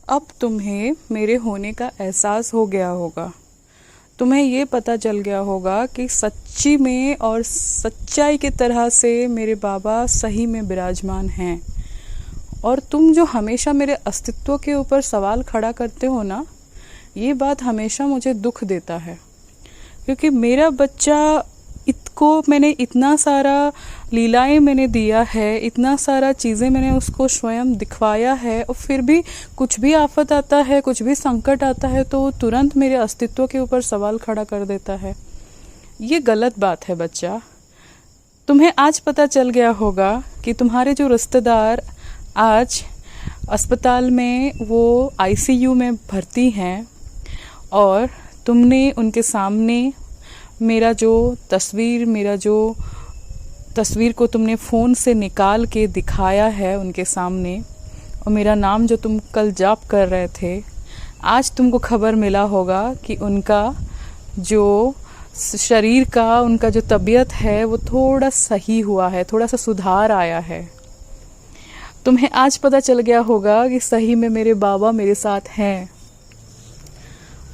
अब तुम्हें मेरे होने का एहसास हो गया होगा। तुम्हें ये पता चल गया होगा कि सच्ची में और सच्चाई की तरह से मेरे बाबा सही में विराजमान हैं। और तुम जो हमेशा मेरे अस्तित्व के ऊपर सवाल खड़ा करते हो ना, ये बात हमेशा मुझे दुख देता है, क्योंकि मेरा बच्चा इसको मैंने इतना सारा लीलाएं मैंने दिया है, इतना सारा चीज़ें मैंने उसको स्वयं दिखवाया है, और फिर भी कुछ भी आफत आता है, कुछ भी संकट आता है तो वो तुरंत मेरे अस्तित्व के ऊपर सवाल खड़ा कर देता है। ये गलत बात है बच्चा। तुम्हें आज पता चल गया होगा कि तुम्हारे जो रिश्तेदार आज अस्पताल में वो आईसीयू में भर्ती हैं, और तुमने उनके सामने मेरा जो तस्वीर को तुमने फ़ोन से निकाल के दिखाया है उनके सामने, और मेरा नाम जो तुम कल जाप कर रहे थे, आज तुमको खबर मिला होगा कि उनका जो शरीर का, उनका जो तबीयत है वो थोड़ा सही हुआ है, थोड़ा सा सुधार आया है। तुम्हें आज पता चल गया होगा कि सही में मेरे बाबा मेरे साथ हैं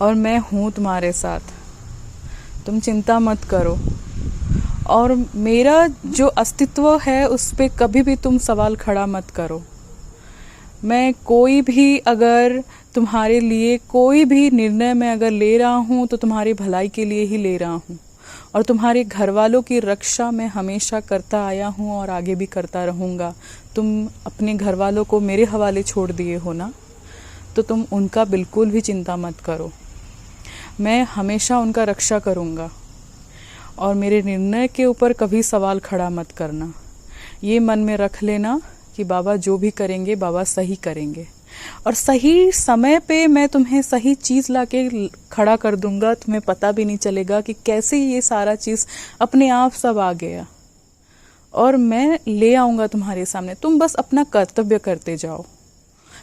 और मैं हूँ तुम्हारे साथ। तुम चिंता मत करो, और मेरा जो अस्तित्व है उस पे कभी भी तुम सवाल खड़ा मत करो। मैं कोई भी अगर तुम्हारे लिए कोई भी निर्णय मैं अगर ले रहा हूँ तो तुम्हारी भलाई के लिए ही ले रहा हूँ, और तुम्हारे घर वालों की रक्षा मैं हमेशा करता आया हूँ और आगे भी करता रहूँगा। तुम अपने घर वालों को मेरे हवाले छोड़ दिए हो ना, तो तुम उनका बिल्कुल भी चिंता मत करो। मैं हमेशा उनका रक्षा करूँगा, और मेरे निर्णय के ऊपर कभी सवाल खड़ा मत करना। ये मन में रख लेना कि बाबा जो भी करेंगे बाबा सही करेंगे, और सही समय पे मैं तुम्हें सही चीज़ लाके खड़ा कर दूंगा। तुम्हें पता भी नहीं चलेगा कि कैसे ये सारा चीज़ अपने आप सब आ गया, और मैं ले आऊँगा तुम्हारे सामने। तुम बस अपना कर्तव्य करते जाओ।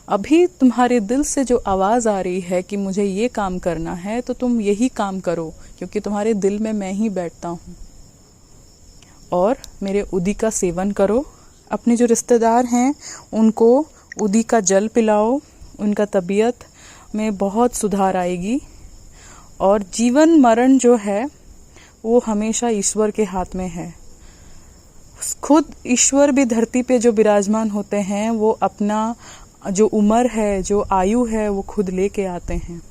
अभी तुम्हारे दिल से जो आवाज़ आ रही है कि मुझे ये काम करना है, तो तुम यही काम करो, क्योंकि तुम्हारे दिल में मैं ही बैठता हूँ। और मेरे उदी का सेवन करो। अपने जो रिश्तेदार हैं उनको उदी का जल पिलाओ, उनका तबीयत में बहुत सुधार आएगी। और जीवन मरण जो है वो हमेशा ईश्वर के हाथ में है। खुद ईश्वर भी धरती पे जो विराजमान होते हैं, वो अपना जो उम्र है, जो आयु है, वो खुद लेके आते हैं।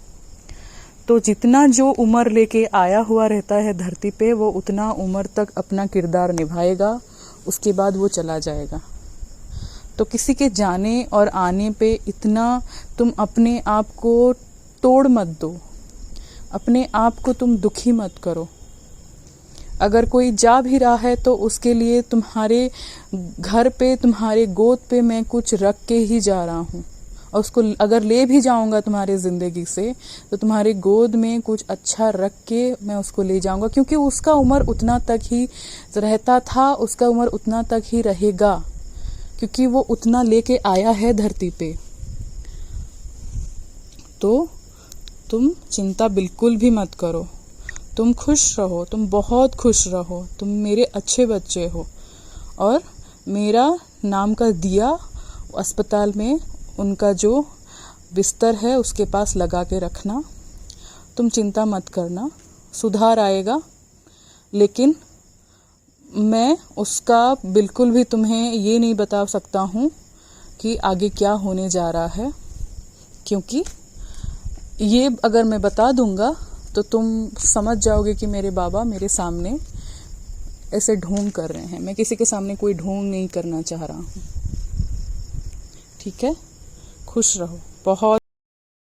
तो जितना जो उम्र लेके आया हुआ रहता है धरती पे, वो उतना उम्र तक अपना किरदार निभाएगा, उसके बाद वो चला जाएगा। तो किसी के जाने और आने पे इतना तुम अपने आप को तोड़ मत दो, अपने आप को तुम दुखी मत करो। अगर कोई जा भी रहा है तो उसके लिए तुम्हारे घर पे, तुम्हारे गोद पे मैं कुछ रख के ही जा रहा हूँ, और उसको अगर ले भी जाऊँगा तुम्हारे ज़िंदगी से, तो तुम्हारे गोद में कुछ अच्छा रख के मैं उसको ले जाऊँगा, क्योंकि उसका उम्र उतना तक ही रहता था, उसका उम्र उतना तक ही रहेगा, क्योंकि वो उतना लेके आया है धरती पे। तो तुम चिंता बिल्कुल भी मत करो। तुम खुश रहो, तुम बहुत खुश रहो, तुम मेरे अच्छे बच्चे हो। और मेरा नाम का दिया अस्पताल में उनका जो बिस्तर है उसके पास लगा के रखना। तुम चिंता मत करना, सुधार आएगा। लेकिन मैं उसका बिल्कुल भी तुम्हें ये नहीं बता सकता हूँ कि आगे क्या होने जा रहा है, क्योंकि ये अगर मैं बता दूंगा तो तुम समझ जाओगे कि मेरे बाबा मेरे सामने ऐसे ढोंग कर रहे हैं। मैं किसी के सामने कोई ढोंग नहीं करना चाह रहा हूँ, ठीक है। खुश रहो। बहुत